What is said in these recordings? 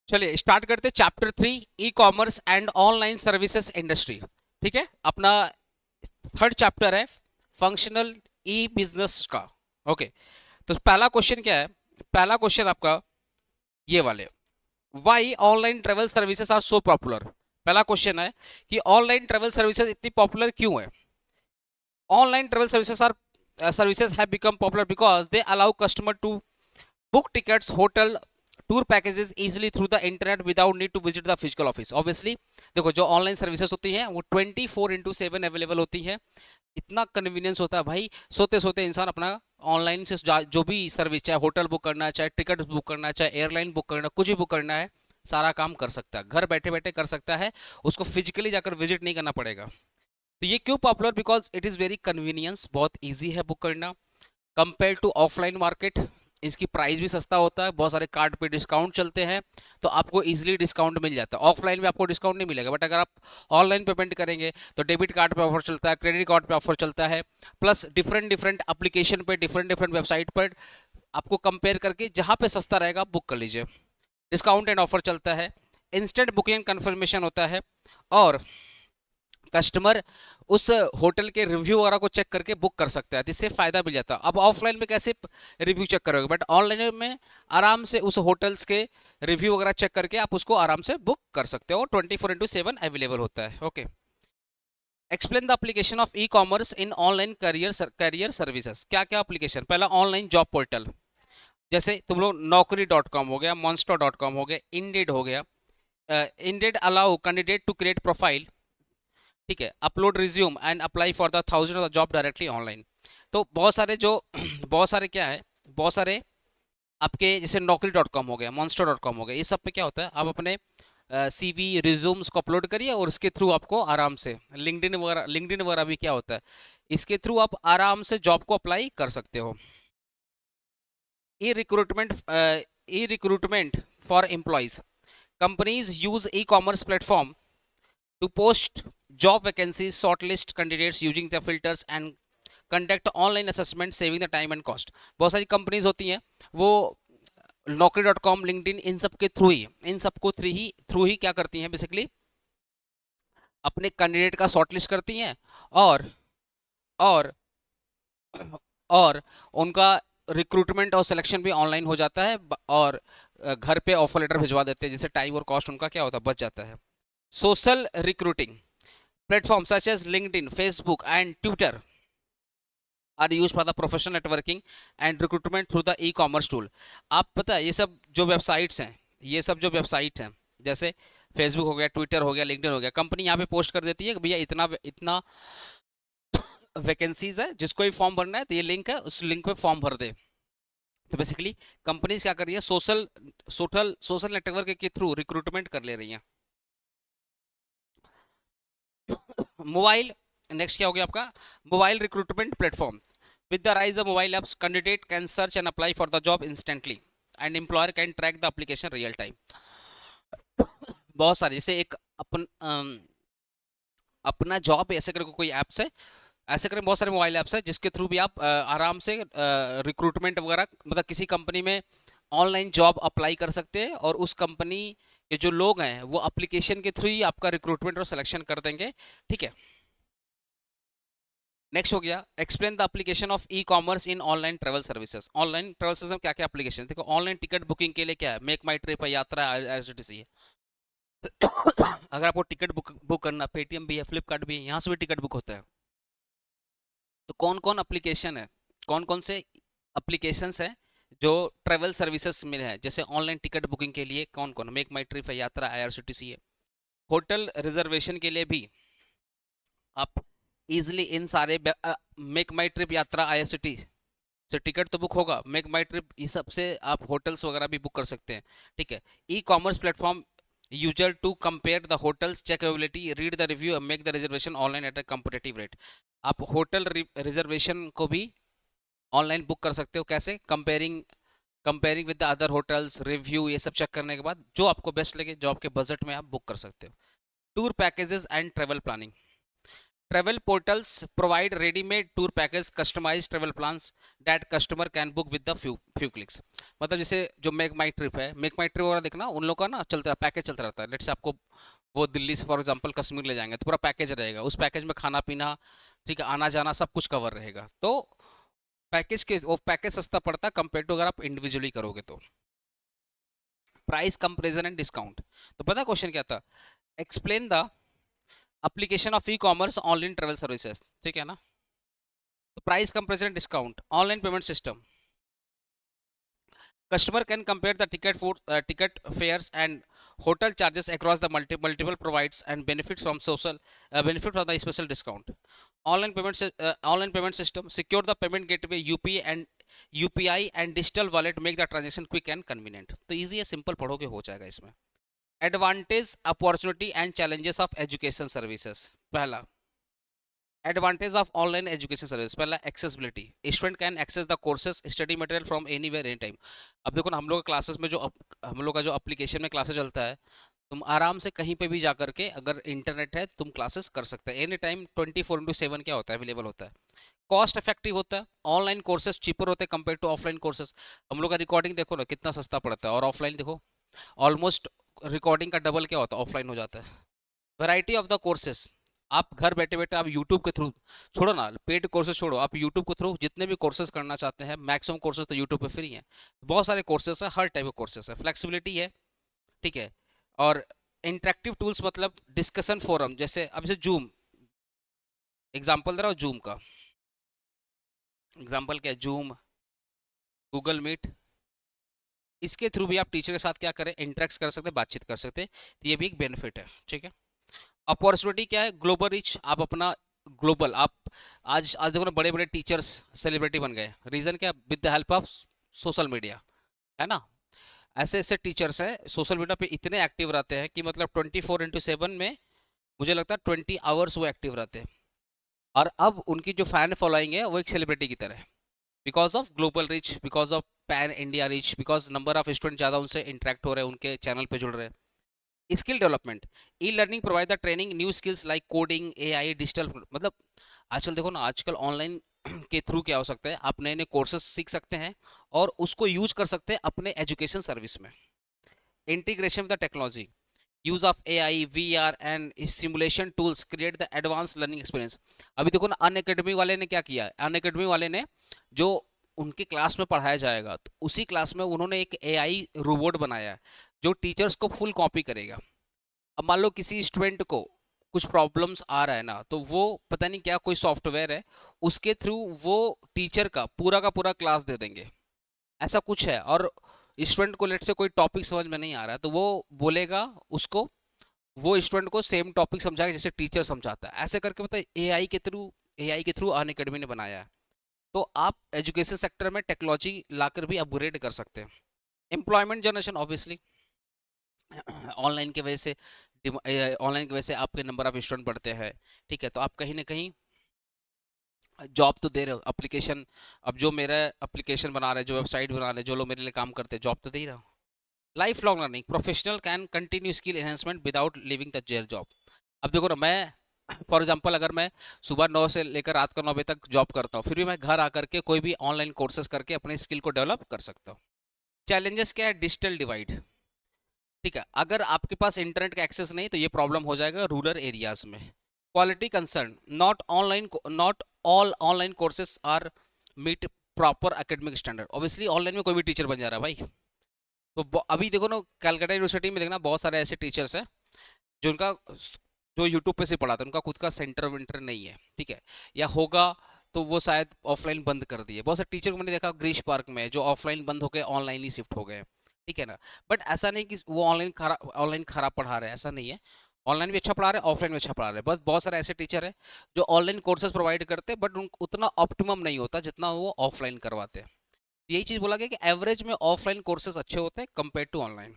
चलिए स्टार्ट करते chapter 3, e commerce and online services industry. ठीक है, अपना थर्ड चैप्टर है फंक्शनल ई बिजनेस का। ओके, तो पहला क्वेश्चन क्या है? पहला क्वेश्चन आपका ये वाले, why online travel services are so popular. पहला क्वेश्चन है कि ऑनलाइन ट्रेवल सर्विसेज इतनी पॉपुलर क्यों है? Online travel services are services have become popular because they allow customer to book tickets, hotel, tour packages easily through the internet without need to visit the physical office. Obviously देखो, जो online services होती हैं वो 24/7 available होती है। इतना convenience होता है भाई, सोते सोते इंसान अपना ऑनलाइन से जो भी सर्विस, चाहे होटल बुक करना है, चाहे टिकट बुक करना है, चाहे एयरलाइन बुक करना है, कुछ भी बुक करना है, सारा काम कर सकता है, घर बैठे बैठे कर सकता है। उसको फिजिकली जाकर विजिट नहीं करना पड़ेगा। तो ये क्यों popular? Because it is very convenience, बहुत ईजी है बुक करना कंपेयर टू ऑफलाइन मार्केट। इसकी प्राइस भी सस्ता होता है, बहुत सारे कार्ड पे डिस्काउंट चलते हैं, तो आपको इजीली डिस्काउंट मिल जाता है। ऑफलाइन में आपको डिस्काउंट नहीं मिलेगा, बट अगर आप ऑनलाइन पेमेंट करेंगे तो डेबिट कार्ड पे ऑफर चलता है, क्रेडिट कार्ड पे ऑफर चलता है, प्लस डिफरेंट डिफरेंट एप्लीकेशन पे, डिफरेंट डिफरेंट वेबसाइट पर आपको कंपेयर करके जहाँ पे सस्ता रहेगा आप बुक कर लीजिए। डिस्काउंट एंड ऑफर चलता है, इंस्टेंट बुकिंग कन्फर्मेशन होता है, और कस्टमर उस होटल के रिव्यू वगैरह को चेक करके बुक कर सकता है, तो इससे फायदा मिल जाता है। अब ऑफलाइन में कैसे रिव्यू चेक करोगे, बट ऑनलाइन में आराम से उस होटल्स के रिव्यू वगैरह चेक करके आप उसको आराम से बुक कर सकते हो। 24/7 अवेलेबल होता है। Okay, explain the application of e commerce in online career services. क्या क्या एप्लीकेशन? पहला, ऑनलाइन जॉब पोर्टल, जैसे तुम लोग Naukri.com हो गया, Monster.com हो गया, इंडेड हो गया। Indeed allow candidate to create profile, ठीक है, upload resume and apply for the thousand job directly online. तो बहुत सारे जो बहुत सारे क्या है, बहुत सारे आपके जैसे Naukri.com हो गया, Monster.com हो गया, ये सब पे क्या होता है, आप अपने सीवी रिज्यूम्स को अपलोड करिए और इसके थ्रू आपको आराम से लिंक्डइन वगैरह भी क्या होता है, इसके थ्रू आप आराम से जॉब को अप्लाई कर सकते हो। E recruitment, e recruitment for employees, companies use e commerce platform to post job vacancies, shortlist candidates using the filters and conduct online assessment, saving the time and cost। बहुत सारी companies होती हैं, वो Naukri.com, LinkedIn, इन सब के through ही, इन सबको through ही क्या करती हैं, बेसिकली अपने कैंडिडेट का शॉर्टलिस्ट करती हैं, और और और उनका रिक्रूटमेंट और सिलेक्शन भी ऑनलाइन हो जाता है, और घर पे ऑफर लेटर भिजवा देते हैं, जिससे टाइम और कॉस्ट उनका क्या होता है, बच जाता है। Social recruiting platforms such as LinkedIn, Facebook, and Twitter are used for the professional networking and recruitment through the e-commerce tool। आप पता है, ये सब जो वेबसाइट्स हैं, ये सब जो वेबसाइट्स हैं, जैसे फेसबुक हो गया, ट्विटर हो गया, लिंक्डइन हो गया, कंपनी यहाँ पे पोस्ट कर देती है कि भैया इतना इतना वैकेंसीज है, जिसको भी फॉर्म भरना है तो ये लिंक है, उस लिंक पे फॉर्म भर दे। तो बेसिकली कंपनीज क्या कर रही है, सोशल सोशल सोशल नेटवर्क के थ्रू रिक्रूटमेंट कर ले रही हैं। मोबाइल, नेक्स्ट क्या हो गया आपका, mobile recruitment platform. With the rise of mobile apps, candidate can search and apply for the job instantly and employer can track the application real time. बहुत सारे, जैसे एक अपना जॉब ऐसे करके कोई ऐप्स है, ऐसे करके बहुत सारे मोबाइल ऐप्स है, जिसके थ्रू भी आप आराम से रिक्रूटमेंट वगैरह, मतलब किसी कंपनी में ऑनलाइन जॉब अप्लाई कर सकते हैं, और उस कंपनी के जो लोग हैं वो एप्लीकेशन के थ्रू ही आपका रिक्रूटमेंट और सिलेक्शन कर देंगे। ठीक है, नेक्स्ट हो गया, explain the application of e commerce in online travel services. Online travel service में क्या क्या एप्लीकेशन? देखो, ऑनलाइन टिकट बुकिंग के लिए क्या है, मेक माई ट्रिप है, यात्रा है, IRCTC है। अगर आपको टिकट बुक करना, पेटीएम भी है, फ्लिपकार्ट भी है, यहाँ से भी टिकट बुक होता है। तो कौन कौन एप्लीकेशन है, कौन कौन से एप्लीकेशंस हैं जो ट्रेवल सर्विसेज में है, जैसे ऑनलाइन टिकट बुकिंग के लिए कौन कौन, मेक माई ट्रिप है, यात्रा, IRCTC है। होटल रिजर्वेशन के लिए भी आप इजिली इन सारे मेक माई ट्रिप, यात्रा, IRCTC से टिकट तो बुक होगा, मेक माई ट्रिप, इस सब से आप होटल्स वगैरह भी बुक कर सकते हैं। ठीक है, e commerce platform user to compare the hotels, check availability, read the review, make the reservation online at a competitive rate. आप होटल रिजर्वेशन को भी ऑनलाइन बुक कर सकते हो, कैसे, comparing comparing with the other hotels, review, ये सब check करने के बाद जो आपको बेस्ट लगे, जो आपके बजट में, आप बुक कर सकते हो। Tour packages and travel planning, Travel portals provide ready-made tour package, customized travel plans that customer can book with the few clicks. मतलब जैसे जो मेक माई ट्रिप है, मेक माई ट्रिप वगैरह देखना, उन लोग का ना चलता है, पैकेज चलता रहता है। लेट्स से आपको वो दिल्ली से फॉर एग्जांपल कश्मीर ले जाएंगे तो पूरा पैकेज रहेगा, उस पैकेज में खाना पीना, ठीक है, आना जाना सब कुछ कवर रहेगा। तो पैकेज के वो पैकेज सस्ता पड़ता है कंपेयर टू अगर आप इंडिविजुअली करोगे तो। प्राइस कंपेरिजन एंड डिस्काउंट, तो पता क्वेश्चन क्या था, explain the application of e commerce online travel services, ठीक है ना। तो price comparison discount, online payment system, customer can compare the ticket fares and hotel charges across the multiple provides and benefit from the special discount. Online payment system, secure the payment gateway, UPI and digital wallet make the transaction quick and convenient. तो easy है, simple पढ़ोगे हो जाएगा इसमें। Advantage, opportunity and challenges of education services। पहला advantage of online education service, पहला accessibility, student can access the courses study material from anywhere any time. अब देखो ना, हम लोग क्लासेस में जो हम लोग का जो एप्लीकेशन में क्लासेस चलता है, तुम आराम से कहीं पे भी जा करके अगर इंटरनेट है तुम क्लासेस कर सकते हैं एनी टाइम, 24/7 क्या होता है, अवेलेबल होता है। कॉस्ट इफेक्टिव होता है, ऑनलाइन कोर्सेज चीपर होते हैं कंपेयर टू ऑफलाइन कोर्सेज। हम लोग का रिकॉर्डिंग देखो ना कितना सस्ता पड़ता है, और ऑफलाइन देखो ऑलमोस्ट रिकॉर्डिंग का डबल क्या होता है, ऑफलाइन हो जाता है। वैरायटी ऑफ द कोर्सेज, आप घर बैठे बैठे आप यूट्यूब के थ्रू, छोड़ो ना पेड कोर्सेज छोड़ो, आप यूट्यूब के थ्रू जितने भी कोर्सेज करना चाहते हैं, मैक्सिमम कोर्सेज तो यूट्यूब पे फ्री हैं। बहुत सारे कोर्सेज हैं, हर टाइप के कोर्सेज है, फ्लेक्सिबिलिटी है, ठीक है। और इंटरेक्टिव टूल्स मतलब डिस्कशन फोरम, जैसे अब जैसे जूम एग्जाम्पल दे रहा हूँ, जूम का एग्जाम्पल क्या है, जूम, गूगल मीट, इसके थ्रू भी आप टीचर के साथ क्या करें, इंटरेक्ट कर सकते हैं, बातचीत कर सकते हैं। तो ये भी एक बेनिफिट है, ठीक है। अपॉर्चुनिटी क्या है, ग्लोबल रीच, आप अपना ग्लोबल, आप आज आज देखो ना बड़े बड़े टीचर्स सेलिब्रिटी बन गए, रीजन क्या, with the help of social media, है ना। ऐसे ऐसे टीचर्स हैं सोशल मीडिया पे इतने एक्टिव रहते हैं कि मतलब 24/7 में मुझे लगता है 20 आवर्स वो एक्टिव रहते हैं। और अब उनकी जो फैन फॉलोइंग है वो एक सेलिब्रिटी की तरह है, because of global reach, because of pan India reach, because number of student ज़्यादा उनसे इंटरेक्ट हो रहे हैं, उनके चैनल पे जुड़ रहे हैं। Skill development, e learning provide the training new skills like coding, AI, digital, मतलब आजकल देखो ना, आजकल ऑनलाइन के थ्रू क्या हो सकता है, आप नए नए कोर्सेज सीख सकते हैं और उसको यूज कर सकते हैं अपने एजुकेशन सर्विस में। Integration with the technology, use of AI, VR and simulation tools create the advance learning experience. अभी देखो ना, अनअकैडमी वाले ने क्या किया, अनअकैडमी वाले ने जो उनके क्लास में पढ़ाया जाएगा तो उसी क्लास में उन्होंने एक एआई रोबोट बनाया है जो टीचर्स को फुल कॉपी करेगा। अब मान लो किसी स्टूडेंट को कुछ प्रॉब्लम्स आ रहा है ना, तो वो पता नहीं क्या कोई सॉफ्टवेयर है, उसके थ्रू वो टीचर का पूरा क्लास दे देंगे, ऐसा कुछ है। और स्टूडेंट को लेट से कोई टॉपिक समझ में नहीं आ रहा है तो वो बोलेगा उसको, वो स्टूडेंट को सेम टॉपिक समझाएगा जैसे टीचर समझाता है, ऐसे करके मतलब एआई के थ्रू अनअकैडमी ने बनाया है। तो आप एजुकेशन सेक्टर में टेक्नोलॉजी लाकर भी अपग्रेड कर सकते हैं। एम्प्लॉयमेंट जनरेशन, ऑब्वियसली ऑनलाइन की वजह से, ऑनलाइन की वजह से आपके नंबर ऑफ स्टूडेंट बढ़ते हैं, ठीक है। तो आप कहीं ना कहीं जॉब तो दे रहे हो, एप्लीकेशन, अब जो मेरा एप्लीकेशन बना रहे हैं, जो वेबसाइट बना रहे हैं, जो लोग मेरे लिए काम करते हैं, जॉब तो दे ही रहा हूँ। Life long learning, professional can continue skill enhancement without leaving the jeer job. अब देखो ना, मैं फॉर एग्जांपल अगर मैं सुबह 9 से लेकर रात का 9 बजे तक जॉब करता हूँ, फिर भी मैं घर आकर के कोई भी ऑनलाइन कोर्सेज करके अपने स्किल को डेवलप कर सकता हूँ। चैलेंजेस क्या है, डिजिटल डिवाइड, ठीक है। अगर आपके पास इंटरनेट का एक्सेस नहीं तो ये प्रॉब्लम हो जाएगा रूरल एरियाज में। Quality concern, not all online courses are meet proper academic standard. Obviously online में कोई भी टीचर बन जा रहा है भाई। तो अभी देखो ना, कलकत्ता यूनिवर्सिटी में देखना बहुत सारे ऐसे टीचर्स हैं जिनका जो यूट्यूब पे से पढ़ाते हैं, उनका खुद का सेंटर विंटर नहीं है, ठीक है, या होगा तो वो शायद ऑफलाइन बंद कर दिए। बहुत सारे टीचर को मैंने देखा ग्रीश पार्क में जो ऑफलाइन बंद होकर ऑनलाइन ही शिफ्ट हो गए, ठीक है ना। बट ऐसा नहीं कि वो ऑनलाइन खराब पढ़ा रहे हैं, ऐसा नहीं है। ऑनलाइन भी अच्छा पढ़ा रहे हैं, ऑफलाइन भी अच्छा पढ़ा रहे हैं, बस बहुत सारे ऐसे टीचर हैं जो ऑनलाइन कोर्सेज प्रोवाइड करते हैं बट उतना ऑप्टिमम नहीं होता जितना वो ऑफलाइन करवाते हैं। यही चीज़ बोला गया कि एवरेज में ऑफलाइन कोर्सेज अच्छे होते हैं compare to online.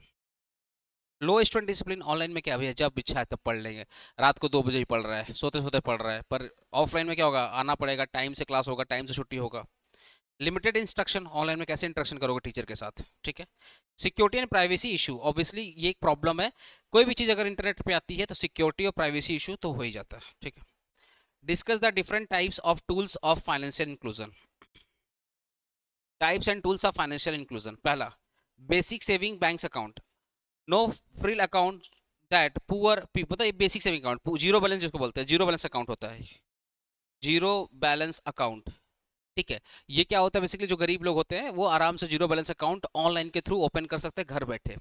Low student discipline, online में क्या भैया जब इच्छा है तब पढ़ लेंगे, रात को 2 बजे ही पढ़ रहा है, सोते सोते पढ़ रहा है। पर ऑफलाइन में क्या होगा, आना पड़ेगा, टाइम से क्लास होगा, टाइम से छुट्टी होगा। लिमिटेड इंस्ट्रक्शन, ऑनलाइन में कैसे इंस्ट्रक्शन करोगे टीचर के साथ, ठीक है। Security and privacy issue, obviously ये एक प्रॉब्लम है, कोई भी चीज़ अगर इंटरनेट पे आती है तो सिक्योरिटी और प्राइवेसी इशू तो हो ही जाता है, ठीक है। Discuss the different types of tools of financial inclusion. Types and tools of financial inclusion. पहला, basic saving bank account, no frill account that poor people, मतलब basic saving account, zero balance जिसको बोलते हैं, जीरो बैलेंस अकाउंट होता है, zero balance account. ठीक है, ये क्या होता है बेसिकली, जो गरीब लोग होते हैं वो आराम से जीरो बैलेंस अकाउंट ऑनलाइन के थ्रू ओपन कर सकते हैं घर बैठे।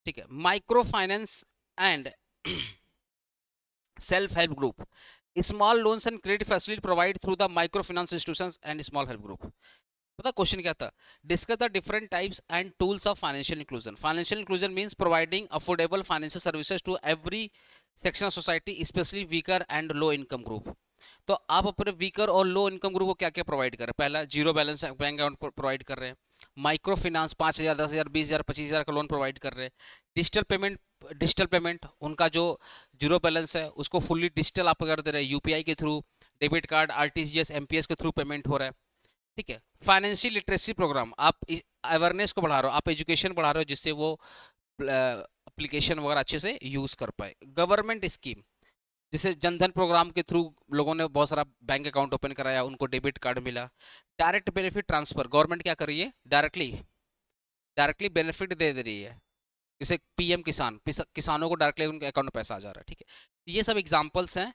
ठीक है, micro finance and self help group, small loans and credit facility provide through the micro finance institutions and small help group. पता क्वेश्चन क्या था, discuss the different types and tools of financial inclusion. Financial inclusion means providing affordable financial services to every section of society, specially weaker and low income group. तो आप अपने weaker और लो income group को क्या क्या provide कर रहे हैं? पहला, zero balance bank account provide कर रहे हैं। माइक्रो फाइनेंस 5,000, 10,000, 20,000, 25,000 का लोन प्रोवाइड कर रहे हैं। डिजिटल पेमेंट उनका जो जीरो बैलेंस है उसको फुल्ली डिजिटल आप कर दे रहे हैं, यूपीआई के through, debit card, RTGS, MPS के थ्रू पेमेंट हो रहा है। ठीक है, फाइनेंशियल लिटरेसी प्रोग्राम, आप अवेयरनेस को बढ़ा रहे हो, आप एजुकेशन बढ़ा रहे हो जिससे वो एप्लीकेशन वगैरह अच्छे से यूज कर पाए। गवर्नमेंट स्कीम, जैसे जनधन प्रोग्राम के थ्रू लोगों ने बहुत सारा बैंक अकाउंट ओपन कराया, उनको डेबिट कार्ड मिला। डायरेक्ट बेनिफिट ट्रांसफर, गवर्नमेंट क्या कर रही है, डायरेक्टली डायरेक्टली बेनिफिट दे दे रही है, जैसे पीएम किसान, किसानों को डायरेक्टली उनके अकाउंट में पैसा आ जा रहा है। ठीक है, ये सब एग्जांपल्स हैं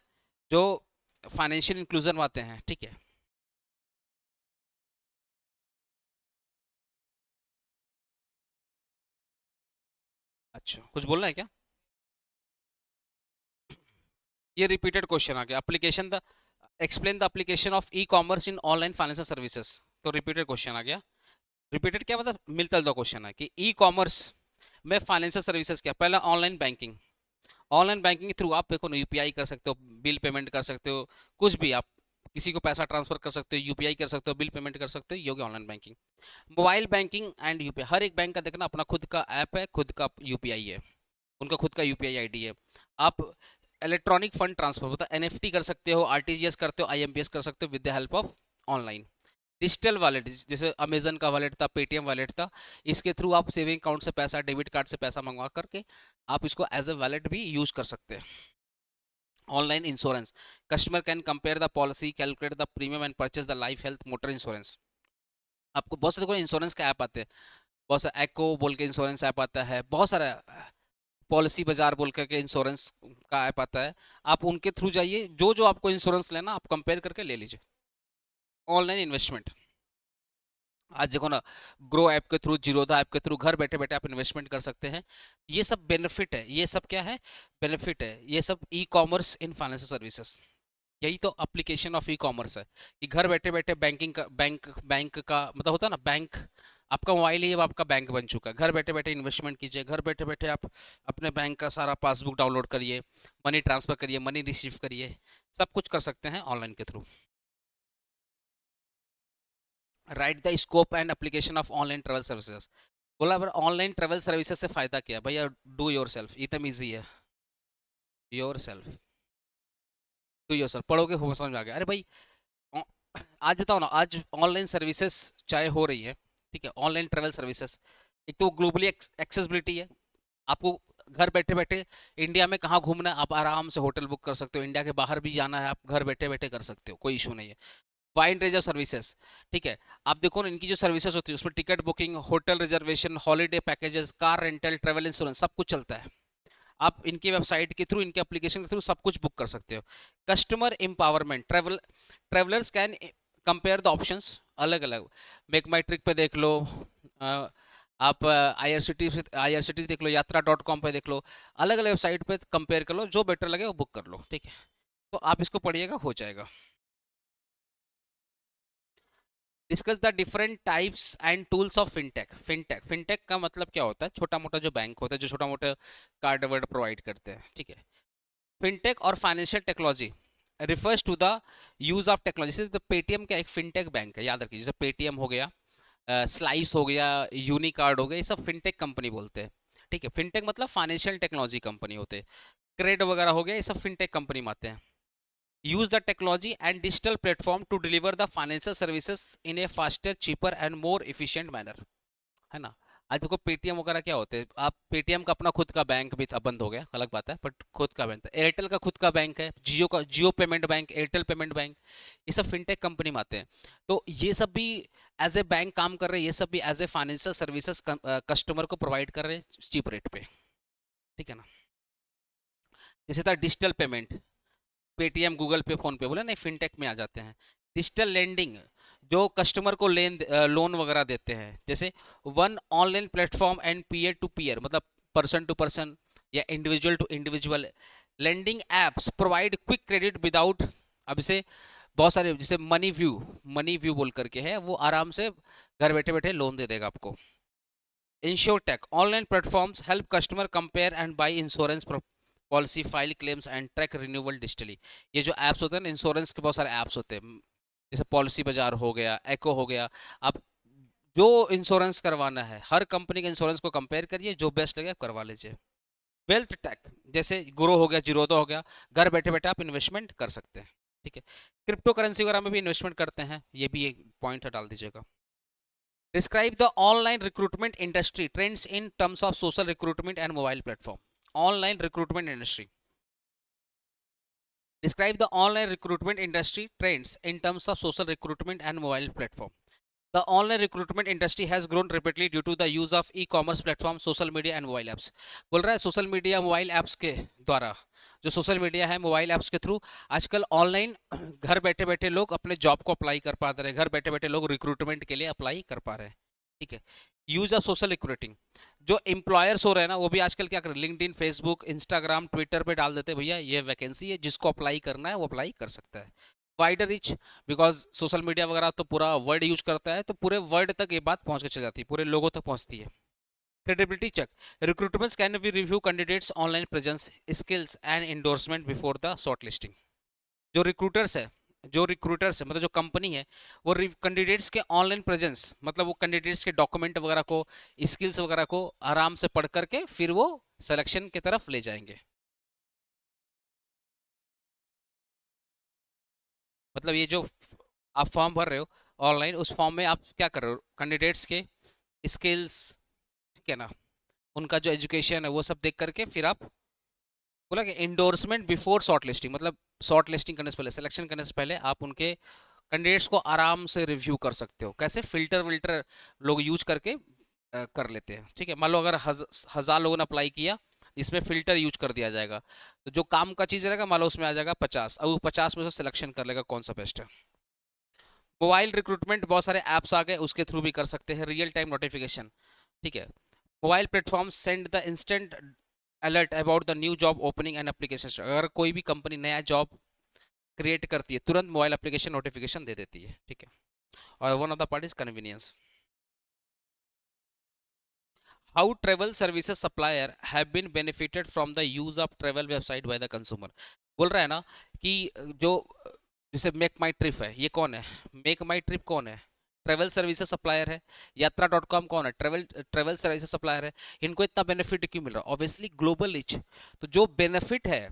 जो फाइनेंशियल इंक्लूजन आते हैं। ठीक है, अच्छा कुछ बोलना है क्या? ये रिपीटेड क्वेश्चन आ गया, application the explain the application of e commerce in online financial services. तो रिपीटेड क्वेश्चन आ गया। रिपीटेड क्या मतलब, मिलता जुलता क्वेश्चन है कि ई कॉमर्स में फाइनेंशियल सर्विसेज क्या। पहला, ऑनलाइन बैंकिंग, ऑनलाइन बैंकिंग के थ्रू आप देखो ना, यूपीआई कर सकते हो, बिल पेमेंट कर सकते हो, कुछ भी आप किसी को पैसा ट्रांसफर कर सकते हो, यूपीआई कर सकते हो, बिल पेमेंट कर सकते हो, ये हो गया online banking. Mobile banking and UPI, हर एक बैंक का देखना अपना खुद का ऐप है, खुद का यूपीआई है, उनका खुद का यूपीआई आईडी है। आप इलेक्ट्रॉनिक फंड ट्रांसफर मतलब एनएफटी कर सकते हो, आरटीजीएस करते हो, आईएमपीएस कर सकते हो with the help of online. Digital wallet, जैसे अमेजन का वॉलेट था, पेटीएम वॉलेट था, इसके थ्रू आप सेविंग अकाउंट से पैसा, डेबिट कार्ड से पैसा मंगवा करके आप इसको एज अ वॉलेट भी यूज कर सकते हैं। Online insurance, customer can compare the policy, calculate the premium and purchase the life health motor insurance. आपको बहुत सारे इंश्योरेंस का ऐप आते हैं, बहुत सारा एको बोल के इंश्योरेंस ऐप आता है, बहुत सारा पॉलिसी बाजार बोल करके इंश्योरेंस का ऐप आता है। आप उनके थ्रू जाइए, जो जो आपको इंश्योरेंस लेना आप कंपेयर करके ले लीजिए। ऑनलाइन इन्वेस्टमेंट, आज देखो ना, ग्रो ऐप के थ्रू, जीरोधा ऐप के थ्रू घर बैठे बैठे आप इन्वेस्टमेंट कर सकते हैं। ये सब बेनिफिट है, ये सब क्या है, बेनिफिट है, ये सब e commerce in financial services. यही तो एप्लीकेशन ऑफ ई कॉमर्स है कि घर बैठे बैठे बैंकिंग का, बैंक का मतलब होता है ना, बैंक आपका मोबाइल ही अब आपका बैंक बन चुका है। घर बैठे बैठे इन्वेस्टमेंट कीजिए, घर बैठे बैठे आप अपने बैंक का सारा पासबुक डाउनलोड करिए, मनी ट्रांसफर करिए, मनी रिसीव करिए, सब कुछ कर सकते हैं ऑनलाइन के through. Right the scope and application of online travel services. बोला ऑनलाइन ट्रैवल सर्विसेज से फायदा क्या भैया, डू योर सेल्फ, एकदम ईजी है, your self, do your self, पढ़ोगे हो समझ में आ गया। अरे भाई ऑ- आज बताओ ना, आज ऑनलाइन सर्विसेज चाहे हो रही है, ठीक है, ऑनलाइन ट्रैवल सर्विसेज, एक तो ग्लोबली एक्सेसिबिलिटी है, आपको घर बैठे बैठे इंडिया में कहाँ घूमना है आप आराम से होटल बुक कर सकते हो, इंडिया के बाहर भी जाना है आप घर बैठे बैठे कर सकते हो, कोई इशू नहीं है। वाइन रिजर्व सर्विसेज, ठीक है, आप देखो ना इनकी जो सर्विसेज होती है उसमें ticket booking, hotel reservation, holiday packages, car rental, travel insurance, सब कुछ चलता है। आप इनकी वेबसाइट के थ्रू, इनके एप्लीकेशन के थ्रू सब कुछ बुक कर सकते हो। Customer empowerment, travellers can compare the options, अलग अलग, मेक माई ट्रिप पे देख लो, आप आईआरसीटी देख लो, यात्रा.com पे देख लो, अलग अलग वेबसाइट पे कंपेयर कर लो, जो बेटर लगे वो बुक कर लो। ठीक है, तो आप इसको पढ़िएगा, हो जाएगा। Discuss the different types and tools of fintech. Fintech का मतलब क्या होता है, छोटा मोटा जो बैंक होता है, जो छोटा मोटा कार्ड वर्ड प्रोवाइड करते हैं। ठीक है, फिनटेक और financial technology refers to the use of technology. जैसे पेटीएम का एक फिनटेक बैंक है, याद रखिए, जैसे पेटीएम हो गया, स्लाइस हो गया, यूनिकार्ड हो गया, ये सब फिनटेक कंपनी बोलते हैं। ठीक है, फिनटेक मतलब फाइनेंशियल टेक्नोलॉजी कंपनी होते हैं। क्रेड वगैरह हो गया, ये सब फिनटेक कंपनी में आते हैं। use the technology and digital platform to deliver the financial services in a faster, cheaper and more efficient manner, है ना। आज देखो पेटीएम वगैरह क्या होते हैं, आप पेटीएम का अपना खुद का बैंक भी था, बंद हो गया अलग बात है, बट खुद का बैंक था। एयरटेल का खुद का बैंक है, जियो का Jio payment bank, Airtel payment bank, ये सब फिनटेक कंपनी में आते हैं। तो ये सब भी एज ए बैंक काम कर रहे हैं, ये सब भी as a financial services customer को प्रोवाइड कर रहे हैं चीप रेट पे, ठीक है ना। जैसे था digital payment, Paytm, Google Pay, PhonePe, बोले नहीं फिनटेक में आ जाते हैं। डिजिटल लेंडिंग, जो कस्टमर को लोन वगैरह देते हैं, जैसे one online platform and peer to peer, मतलब पर्सन टू पर्सन या individual to individual. Lending apps provide quick credit without, अब इसे बहुत सारे, जैसे मनी व्यू बोल करके है, वो आराम से घर बैठे बैठे लोन दे देगा आपको। Insurtech, online platforms help customer compare and by insurance policy, file claims and track renewal digitally. ये जो ऐप्स होते हैं ना, इंश्योरेंस के बहुत सारे ऐप्स होते हैं, जैसे पॉलिसी बाजार हो गया, एको हो गया। आप जो इंश्योरेंस करवाना है, हर कंपनी के इंश्योरेंस को कंपेयर करिए, जो बेस्ट लगे आप करवा लीजिए। वेल्थ टेक, जैसे ग्रो हो गया, जीरोधा हो गया, घर बैठे बैठे आप इन्वेस्टमेंट कर सकते हैं, ठीक है। क्रिप्टो करेंसी वगैरह में भी इन्वेस्टमेंट करते हैं, ये भी एक पॉइंट डाल दीजिएगा। Describe the online recruitment industry trends in terms of social recruitment and mobile platform. Online recruitment industry, describe the online recruitment industry trends in terms of social recruitment and mobile platform. The online recruitment industry has grown rapidly due to the use of e-commerce platform, social media and mobile apps. बोल रहा है social media mobile apps के द्वारा, जो social media है mobile apps के through आजकल online घर बैठे बैठे लोग अपने जॉब को अप्लाई कर पा रहे हैं, घर बैठे बैठे लोग रिक्रूटमेंट के लिए अप्लाई कर पा रहे हैं, ठीक है। यूज ऑफ सोशल रिक्रूटिंग, जो एम्प्लॉयर्स हो रहे हैं ना, वो भी आजकल क्या कर रहे हैं, लिंक्डइन, फेसबुक, इंस्टाग्राम, ट्विटर पे डाल देते हैं, भैया ये वैकेंसी है, जिसको अप्लाई करना है वो अप्लाई कर सकता है। Wider reach, because social media वगैरह तो पूरा वर्ल्ड यूज करता है, तो पूरे वर्ल्ड तक ये बात पहुंच के चल जाती है, पूरे लोगों तक पहुंचती है। Credibility check, recruitments can be review candidates online presence, skills and endorsement before the short listing. जो रिक्रूटर्स है, मतलब जो कंपनी है, वो कैंडिडेट्स के ऑनलाइन प्रेजेंस, मतलब वो कैंडिडेट्स के डॉक्यूमेंट वगैरह को, स्किल्स वगैरह को आराम से पढ़ करके फिर वो सिलेक्शन की तरफ ले जाएंगे। मतलब ये जो आप फॉर्म भर रहे हो ऑनलाइन, उस फॉर्म में आप क्या कर रहे हो, कैंडिडेट्स के स्किल्स, ठीक है ना, उनका जो एजुकेशन है वो सब देख करके फिर आप, बोला कि इंडोर्समेंट बिफोर शॉर्ट लिस्टिंग, मतलब शॉर्ट लिस्टिंग करने से पहले, सिलेक्शन करने से पहले आप उनके कैंडिडेट्स को आराम से रिव्यू कर सकते हो। कैसे, फिल्टर विल्टर लोग यूज करके कर लेते हैं, ठीक है। मान लो अगर 1000 लोगों ने अप्लाई किया, इसमें फिल्टर यूज कर दिया जाएगा, तो जो काम का चीज़ रहेगा मान लो उसमें आ जाएगा 50, अब वो 50 में से सिलेक्शन कर लेगा कौन सा बेस्ट है। मोबाइल रिक्रूटमेंट, बहुत सारे ऐप्स आ गए, उसके थ्रू भी कर सकते हैं, रियल टाइम नोटिफिकेशन, ठीक है। Mobile platform send the instant alert about the new job opening and application. अगर कोई भी कंपनी नया जॉब क्रिएट करती है, तुरंत मोबाइल एप्लीकेशन नोटिफिकेशन दे देती है, ठीक है। और one of the part is convenience. How travel services supplier have been benefited from the use of travel website by the consumer. बोल रहा है ना कि जो, जैसे मेक माई ट्रिप है, ये कौन है, मेक माई ट्रिप कौन है, ट्रेवल सर्विसेज सप्लायर है। यात्रा डॉट कॉम कौन है, ट्रेवल सर्विसेज सप्लायर है। इनको इतना बेनिफिट क्यों मिल रहा है, ऑब्वियसली ग्लोबल रीच। तो जो बेनिफिट है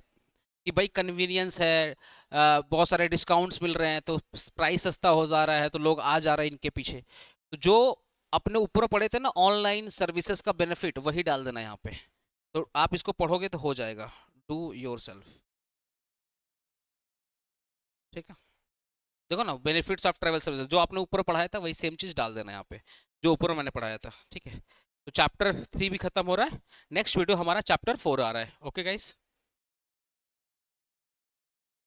कि भाई कन्वीनियंस है, बहुत सारे डिस्काउंट्स मिल रहे हैं, तो प्राइस सस्ता हो जा रहा है, तो लोग आ जा रहे हैं इनके पीछे। तो जो अपने ऊपर पड़े थे ना ऑनलाइन सर्विसेज का बेनिफिट, वही डाल देना यहाँ पे, तो आप इसको पढ़ोगे तो हो जाएगा, डू योर सेल्फ, ठीक है। देखो ना, बेनिफिट्स ऑफ ट्रेवल सर्विस, जो आपने ऊपर पढ़ाया था वही सेम चीज़ डाल देना यहाँ पे, जो ऊपर मैंने पढ़ाया था, ठीक है। तो चैप्टर 3 भी खत्म हो रहा है, नेक्स्ट वीडियो हमारा चैप्टर 4 आ रहा है, ओके गाइस।